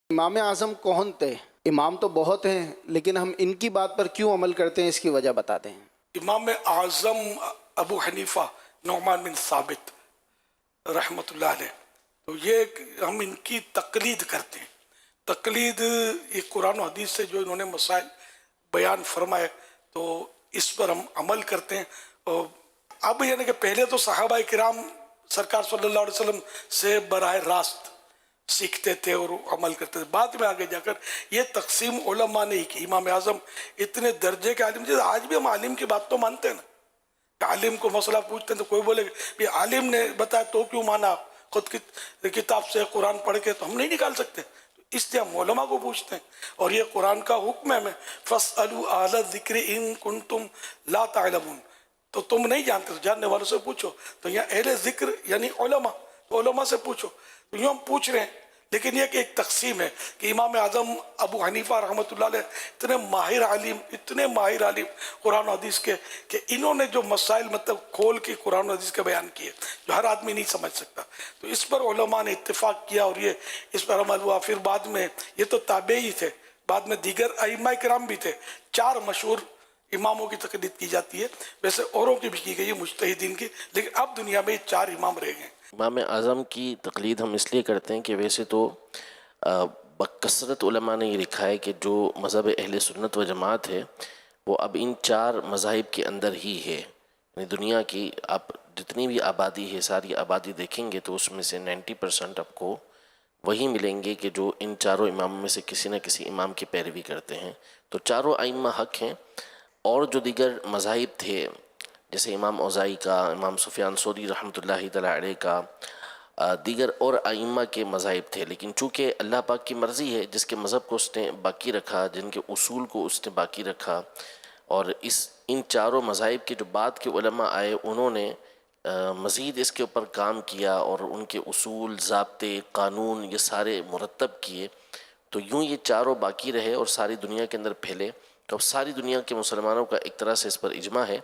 امام اعظم کون تھے؟ امام تو بہت ہیں لیکن ہم ان کی بات پر کیوں عمل کرتے ہیں، اس کی وجہ بتاتے ہیں۔ امام اعظم ابو حنیفہ نعمان بن ثابت رحمۃ اللہ علیہ، تو یہ ہم ان کی تقلید کرتے ہیں۔ تقلید یہ قرآن و حدیث سے جو انہوں نے مسائل بیان فرمائے تو اس پر ہم عمل کرتے ہیں۔ اور اب یعنی کہ پہلے تو صحابہ کرام سرکار صلی اللہ علیہ وسلم سے براہ راست سیکھتے تھے اور عمل کرتے تھے، بعد میں آگے جا کر یہ تقسیم علماء نے ہی کی۔ امام اعظم اتنے درجے کے عالم، جیسے آج بھی ہم عالم کی بات تو مانتے ہیں نا، کہ عالم کو مسئلہ پوچھتے ہیں تو کوئی بولے کہ عالم نے بتایا تو کیوں مانا، خود کی کتاب سے قرآن پڑھ کے تو ہم نہیں نکال سکتے، اس لیے ہم علماء کو پوچھتے ہیں۔ اور یہ قرآن کا حکم ہے ہمیں، فَاسْأَلُوا أَهْلَ الذِّكْرِ إِن كُنتُمْ لَا تَعْلَمُونَ، تو تم نہیں جانتے تو جاننے والوں سے پوچھو۔ تو یہاں اہل ذکر یعنی علماء، تو علماء سے پوچھو۔ تو یوں ہم پوچھ رہے ہیں، لیکن یہ کہ ایک تقسیم ہے کہ امام اعظم ابو حنیفہ رحمۃ اللہ علیہ اتنے ماہر عالم قرآن و حدیث کے کہ انہوں نے جو مسائل مطلب کھول کے قرآن و حدیث کے بیان کیے جو ہر آدمی نہیں سمجھ سکتا، تو اس پر علماء نے اتفاق کیا اور یہ اس پر عمل ہوا۔ پھر بعد میں یہ تو تابعی تھے، بعد میں دیگر ائمہ کرام بھی تھے، 4 مشہور اماموں کی تقلید کی جاتی ہے، ویسے اوروں کی بھی کی گئی ہے مجتہدین کی، لیکن اب دنیا میں 4 امام رہ گئے ہیں۔ امام اعظم کی تقلید ہم اس لیے کرتے ہیں کہ ویسے تو بکثرت علماء نے یہ لکھا ہے کہ جو مذہب اہل سنت و جماعت ہے وہ اب ان 4 مذاہب کے اندر ہی ہے، یعنی دنیا کی آپ جتنی بھی آبادی ہے ساری آبادی دیکھیں گے تو اس میں سے 90% آپ کو وہی ملیں گے کہ جو ان 4 اماموں میں سے کسی نہ کسی امام کی پیروی کرتے ہیں۔ تو 4 ائمہ حق ہیں، اور جو دیگر مذاہب تھے جیسے امام اوزاعی کا، امام سفیان ثوری رحمۃ اللہ تعالی علیہ کا، دیگر اور ائمہ کے مذاہب تھے، لیکن چونکہ اللہ پاک کی مرضی ہے جس کے مذہب کو اس نے باقی رکھا، جن کے اصول کو اس نے باقی رکھا، اور ان 4 مذاہب کے جو بعد کے علماء آئے انہوں نے مزید اس کے اوپر کام کیا اور ان کے اصول، ضابطے، قانون یہ سارے مرتب کیے، تو یوں یہ 4 باقی رہے اور ساری دنیا کے اندر پھیلے۔ تو اب ساری دنیا کے مسلمانوں کا ایک طرح سے اس پر اجماع ہے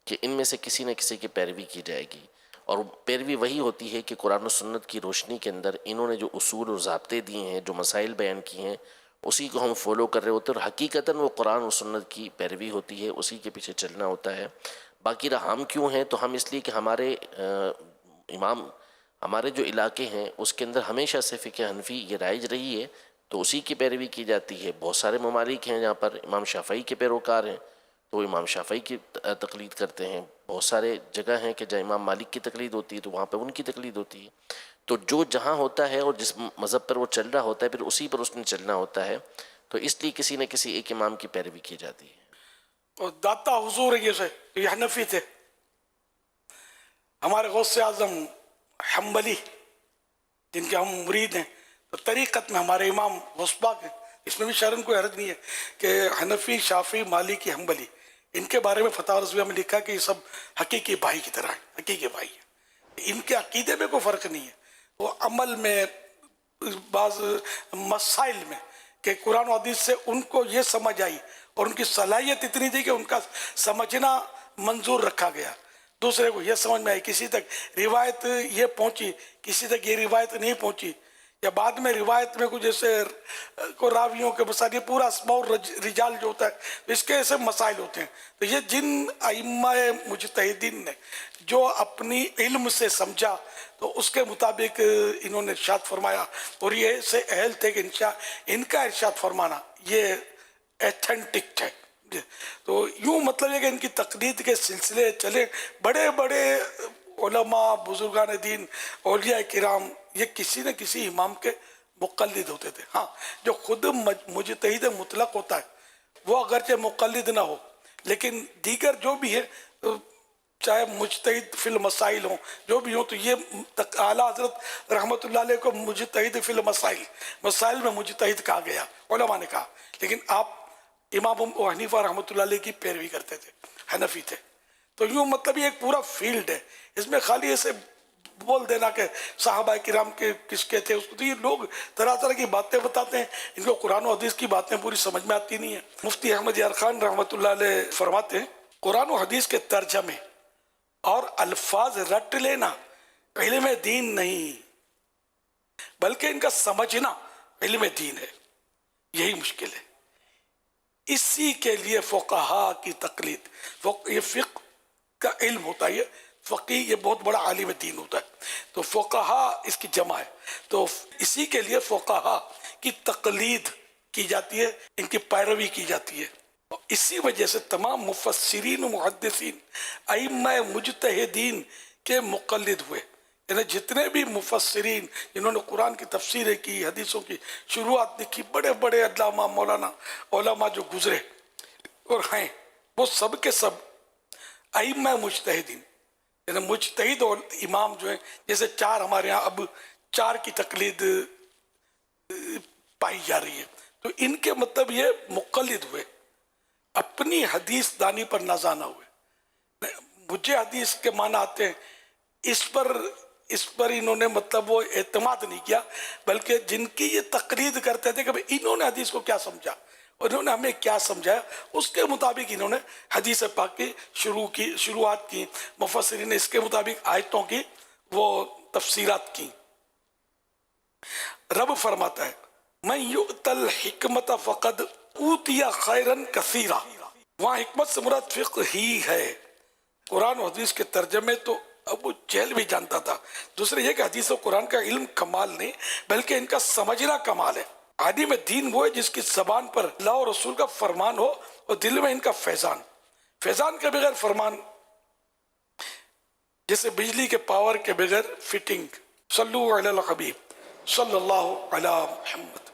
کہ ان میں سے کسی نہ کسی کی پیروی کی جائے گی، اور پیروی وہی ہوتی ہے کہ قرآن و سنت کی روشنی کے اندر انہوں نے جو اصول اور ضابطے دیے ہیں، جو مسائل بیان کیے ہیں، اسی کو ہم فالو کر رہے ہوتے ہیں، اور حقیقتاً وہ قرآن و سنت کی پیروی ہوتی ہے، اسی کے پیچھے چلنا ہوتا ہے۔ باقی رہا ہم کیوں ہیں، تو ہم اس لیے کہ ہمارے امام، ہمارے جو علاقے ہیں اس کے اندر ہمیشہ سے فقہ حنفی یہ رائج رہی ہے، تو اسی کی پیروی کی جاتی ہے۔ بہت سارے ممالک ہیں جہاں پر امام شافعی کے پیروکار ہیں تو امام شافعی کی تقلید کرتے ہیں، بہت سارے جگہ ہیں کہ جہاں امام مالک کی تقلید ہوتی ہے تو وہاں پہ ان کی تقلید ہوتی ہے۔ تو جو جہاں ہوتا ہے اور جس مذہب پر وہ چل رہا ہوتا ہے پھر اسی پر اس نے چلنا ہوتا ہے، تو اس لیے کسی نہ کسی ایک امام کی پیروی کی جاتی ہے۔ اور داتا حضور یہ حنفی تھے، ہمارے غوث اعظم حنبلی جن کے ہم مرید ہیں، تو طریقت میں ہمارے امام غوث پاک ہیں، اس میں بھی شرم کوئی حرج نہیں ہے کہ حنفی، شافعی، مالکی، حنبلی، ان کے بارے میں فتاوی رضویہ میں لکھا کہ یہ سب حقیقی بھائی کی طرح ہیں، حقیقی بھائی ہیں، ان کے عقیدے میں کوئی فرق نہیں ہے، وہ عمل میں بعض مسائل میں کہ قرآن و حدیث سے ان کو یہ سمجھ آئی اور ان کی صلاحیت اتنی تھی کہ ان کا سمجھنا منظور رکھا گیا، دوسرے کو یہ سمجھ میں آئی، کسی تک روایت یہ پہنچی، کسی تک یہ روایت نہیں پہنچی، یا بعد میں روایت میں کچھ جیسے کو راویوں کے مسائل، یہ پورا اسماء الرجال جو ہوتا ہے اس کے ایسے مسائل ہوتے ہیں۔ تو یہ جن ائمہ مجتہدین نے جو اپنی علم سے سمجھا تو اس کے مطابق انہوں نے ارشاد فرمایا، اور یہ ایسے اہل تھے کہ ان کا ارشاد فرمانا یہ ایتھنٹک ہے۔ تو یوں مطلب ہے کہ ان کی تقلید کے سلسلے چلے، بڑے بڑے علماء، بزرگان دین، اولیاء کرام یہ کسی نہ کسی امام کے مقلد ہوتے تھے۔ ہاں، جو خود مجتہد مطلق ہوتا ہے وہ اگرچہ مقلد نہ ہو، لیکن دیگر جو بھی ہے چاہے مجتہد فی المسائل ہوں، جو بھی ہوں، تو یہ اعلیٰ حضرت رحمۃ اللہ علیہ کو مجتہد فی المسائل، مسائل میں مجتہد کہا گیا، علماء نے کہا، لیکن آپ امام ابو حنیفہ رحمۃ اللہ علیہ کی پیروی کرتے تھے، حنفی تھے۔ تو یوں مطلب یہ ایک پورا فیلڈ ہے، اس میں خالی ایسے بول دینا کہ صحابہ کرام کے کس کے تھے، اس کو تو یہ لوگ طرح طرح کی باتیں بتاتے ہیں، ان کو قرآن و حدیث کی باتیں پوری سمجھ میں آتی نہیں ہیں۔ مفتی احمد یار خان رحمۃ اللہ علیہ فرماتے ہیں قرآن و حدیث کے ترجمے اور الفاظ رٹ لینا علم دین نہیں، بلکہ ان کا سمجھنا علم دین ہے، یہی مشکل ہے. اسی کے لیے فقہا کی تقلید، یہ فقہ کا علم ہوتا ہے، فقی یہ بہت بڑا عالم دین ہوتا ہے، تو فقہا اس کی جمع ہے. تو اسی کے لیے فقہا کی تقلید کی جاتی ہے، ان کی پیروی کی جاتی ہے. اسی وجہ سے تمام مفسرین و محدثین ائمہ مجتہدین کے مقلد ہوئے. یعنی جتنے بھی مفسرین جنہوں نے قرآن کی تفسیریں کی، حدیثوں کی شروعات لکھی، بڑے بڑے علامہ مولانا علماء جو گزرے اور ہیں، وہ سب کے سب ائمہ مجتہدین، یعنی مجتہد اور امام جو ہیں، جیسے چار ہمارے ہاں اب چار کی تقلید پائی جا رہی ہے، تو ان کے مطلب یہ مقلد ہوئے، اپنی حدیث دانی پر نازانہ ہوئے. مجھے حدیث کے معنی آتے ہیں، اس پر انہوں نے مطلب وہ اعتماد نہیں کیا، بلکہ جن کی یہ تقلید کرتے تھے کہ انہوں نے حدیث کو کیا سمجھا اور انہوں نے ہمیں کیا سمجھایا، اس کے مطابق انہوں نے حدیث پاک کی شروعات کی. مفسرین نے اس کے مطابق آیتوں کی وہ تفسیرات کی. رب فرماتا ہے من یؤت الحکمت فقد اوتی خیرا کثیرا. وہاں حکمت سے مراد فقہ ہی ہے. قرآن و حدیث کے ترجمے تو ابو جہل بھی جانتا تھا. دوسرے یہ کہ حدیث و قرآن کا علم کمال نہیں بلکہ ان کا سمجھنا کمال ہے. عالم دین وہ ہے جس کی زبان پر اللہ اور رسول کا فرمان ہو اور دل میں ان کا فیضان کے بغیر فرمان، جیسے بجلی کے پاور کے بغیر فٹنگ. صلو علی الحبیب صلی اللہ علی محمد.